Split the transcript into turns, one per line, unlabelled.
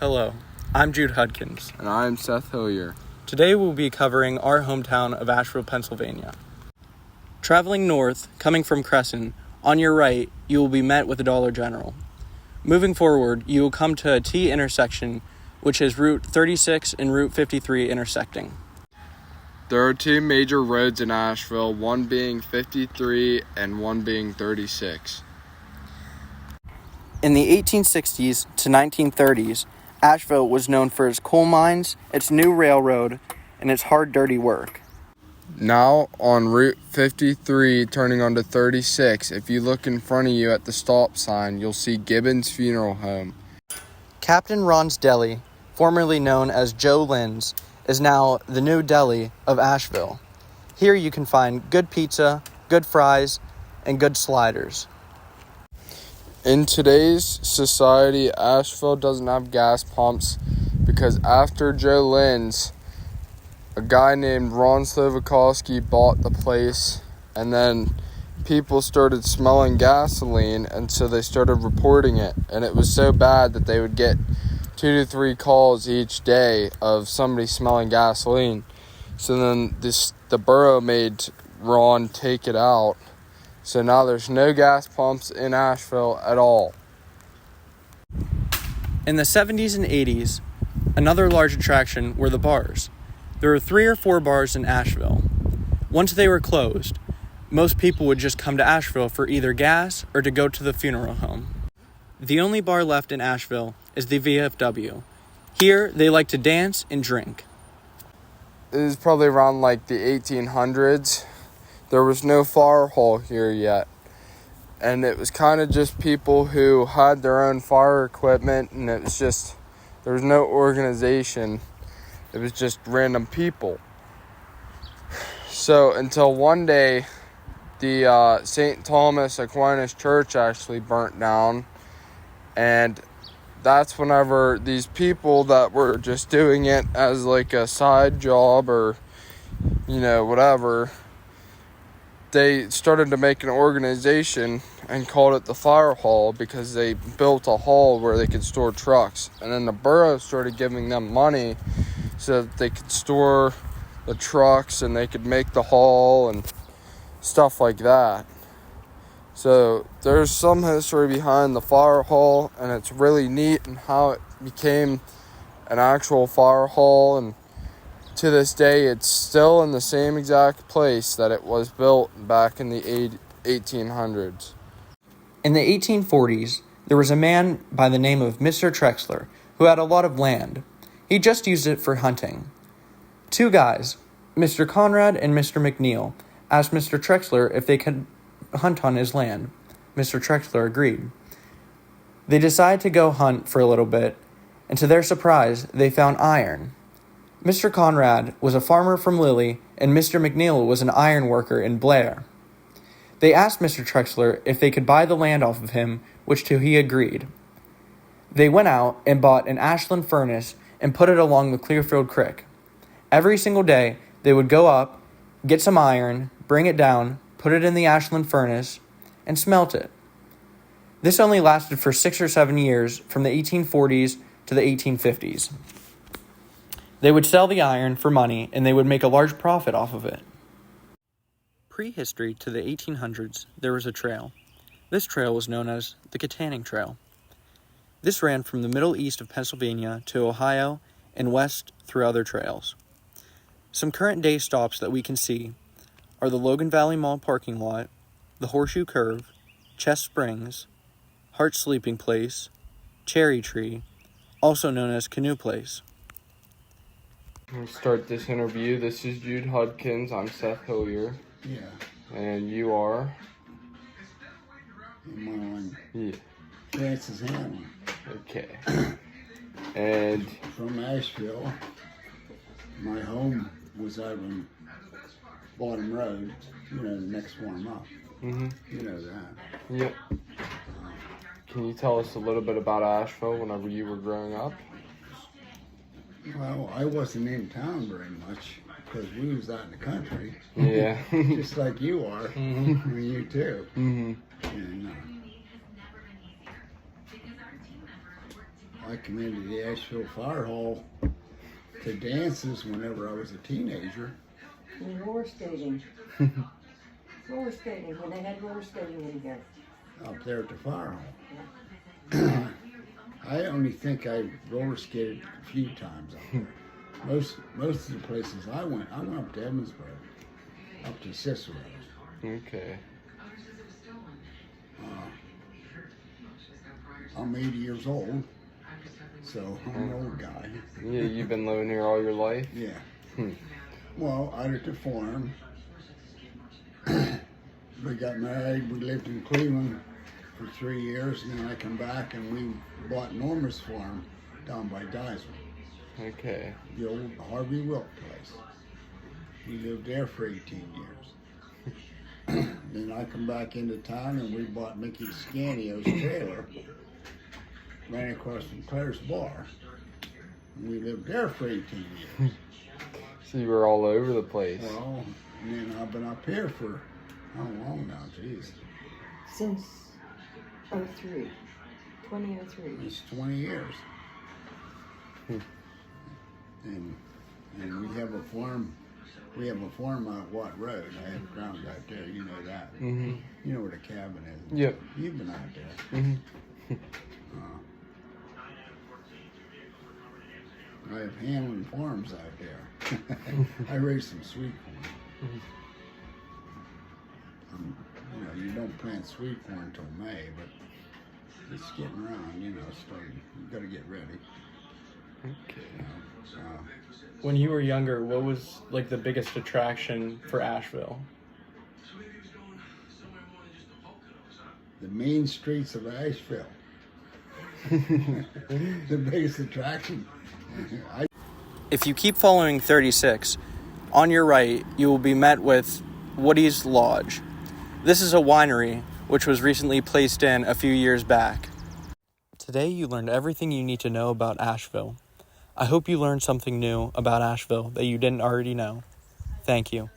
Hello, I'm Jude Hudkins.
And I'm Seth Hilyer.
Today we'll be covering our hometown of Ashville, Pennsylvania. Traveling north, coming from Crescent, on your right, you will be met with a Dollar General. Moving forward, you will come to a T intersection, which is Route 36 and Route 53 intersecting.
There are two major roads in Asheville, one being 53 and one being 36.
In the 1860s to 1930s, Asheville was known for its coal mines, its new railroad, and its hard, dirty work.
Now, on Route 53 turning onto 36, if you look in front of you at the stop sign, you'll see Gibbons Funeral Home.
Captain Ron's Deli, formerly known as Joe Lynn's, is now the new deli of Asheville. Here you can find good pizza, good fries, and good sliders.
In today's society, Asheville doesn't have gas pumps because after Joe Lynn's, a guy named Ron Slovakovsky bought the place, and then people started smelling gasoline, and so they started reporting it. And it was so bad that they would get 2 to 3 calls each day of somebody smelling gasoline. So then the borough made Ron take it out. So now there's no gas pumps in Asheville at all.
In the 70s and 80s, another large attraction were the bars. There were 3 or 4 bars in Asheville. Once they were closed, most people would just come to Asheville for either gas or to go to the funeral home. The only bar left in Asheville is the VFW. Here, they like to dance and drink.
It was probably around like the 1800s. There was no fire hall here yet. And it was kind of just people who had their own fire equipment, and it was just, there was no organization. It was just random people. So until one day, the St. Thomas Aquinas Church actually burnt down. And that's whenever these people that were just doing it as like a side job or, whatever, they started to make an organization and called it the fire hall because they built a hall where they could store trucks. And then the borough started giving them money so that they could store the trucks and they could make the hall and stuff like that. So there's some history behind the fire hall, and it's really neat and how it became an actual fire hall. And to this day, it's still in the same exact place that it was built back in the 1800s.
In the 1840s, there was a man by the name of Mr. Trexler who had a lot of land. He just used it for hunting. 2 guys, Mr. Conrad and Mr. McNeil, asked Mr. Trexler if they could hunt on his land. Mr. Trexler agreed. They decided to go hunt for a little bit, and to their surprise, they found iron. Mr. Conrad was a farmer from Lilly, and Mr. McNeil was an iron worker in Blair. They asked Mr. Trexler if they could buy the land off of him, which to he agreed. They went out and bought an Ashland furnace and put it along the Clearfield Creek. Every single day, they would go up, get some iron, bring it down, put it in the Ashland furnace, and smelt it. This only lasted for 6 or 7 years, from the 1840s to the 1850s. They would sell the iron for money, and they would make a large profit off of it. Prehistory to the 1800s, there was a trail. This trail was known as the Katanning Trail. This ran from the middle east of Pennsylvania to Ohio and west through other trails. Some current day stops that we can see are the Logan Valley Mall parking lot, the Horseshoe Curve, Chest Springs, Hart Sleeping Place, Cherry Tree, also known as Canoe Place.
We'll start this interview. This is Jude Hudkins. I'm Seth Hilyer.
Yeah.
And you are?
Hanlon.
Yeah.
Francis Hanlon.
Okay. And
From Ashville. My home was out on Bottom Road, the next one up.
mm-hmm.
You know that.
Yep. Can you tell us a little bit about Asheville whenever you were growing up?
Well, I wasn't in town very much because we was out in the country.
Yeah.
Just like you are.
Mm-hmm.
And you too.
Mm-hmm.
And I come into the Ashville Fire Hall to dances whenever I was a teenager.
And roller skating. Roller skating, when they had roller skating in here.
Up there at the fire hall. I only think I roller skated a few times up there. Most of the places I went up to Evansburg, up to Cicero.
Okay.
I'm 80 years old, so I'm an old guy.
Yeah, you've been living here all your life?
Yeah. Well, out at the farm. We got married, we lived in Cleveland for 3 years, and then I come back and we bought Norma's farm down by Dyson.
Okay.
The old Harvey Wilk place. We lived there for 18 years. Then I come back into town and we bought Mickey Scanio's trailer, ran across from Claire's bar. And we lived there for 18 years.
So you were all over the place.
Well, and then I've been up here for how long now? Jeez.
Since 2003.
It's 20 years. And we have a farm. We have a farm out Watt Road. I have ground out there. You know that.
Mm-hmm.
You know where the cabin is.
Yep.
You've been out there.
Mm-hmm.
I have Hanlon farms out there. I raise some sweet corn. You don't plant sweet corn until May, but it's getting around. Starting. You got to get ready.
Okay.
When you were younger, what was like the biggest attraction for Asheville?
The main streets of Asheville. The biggest attraction.
If you keep following 36, on your right, you will be met with Woody's Lodge. This is a winery which was recently placed in a few years back. Today you learned everything you need to know about Asheville. I hope you learned something new about Asheville that you didn't already know. Thank you.